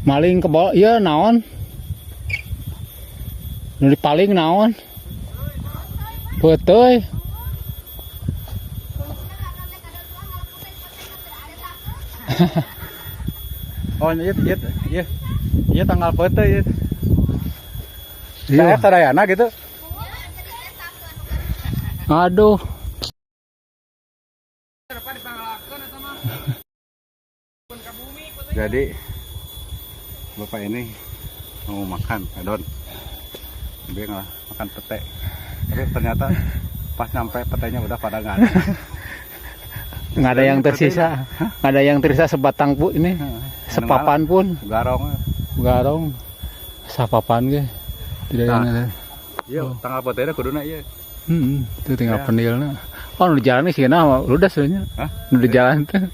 Maling ke bawah, iya naon? Nu dipaling naon? Beuteuy. Oh iya tanggal beuteuy ieu. Iya. Saya sadayana gitu. Aduh. Jadi bapak ini mau makan adon, dia nggak makan pete, tapi ternyata pas nyampe petenya udah pada nggak ada. Nggak ada yang tersisa. Nggak ada yang tersisa sebatang pun ini. Sepapan pun. Garong. Sapapan ge. Tidak yang ada. Iya, tanggal petenya kuduna iya. Itu tinggal penilna. Oh, nu di jalan sih, nah, ludas sebenarnya. Hah? Nu di jalan tuh.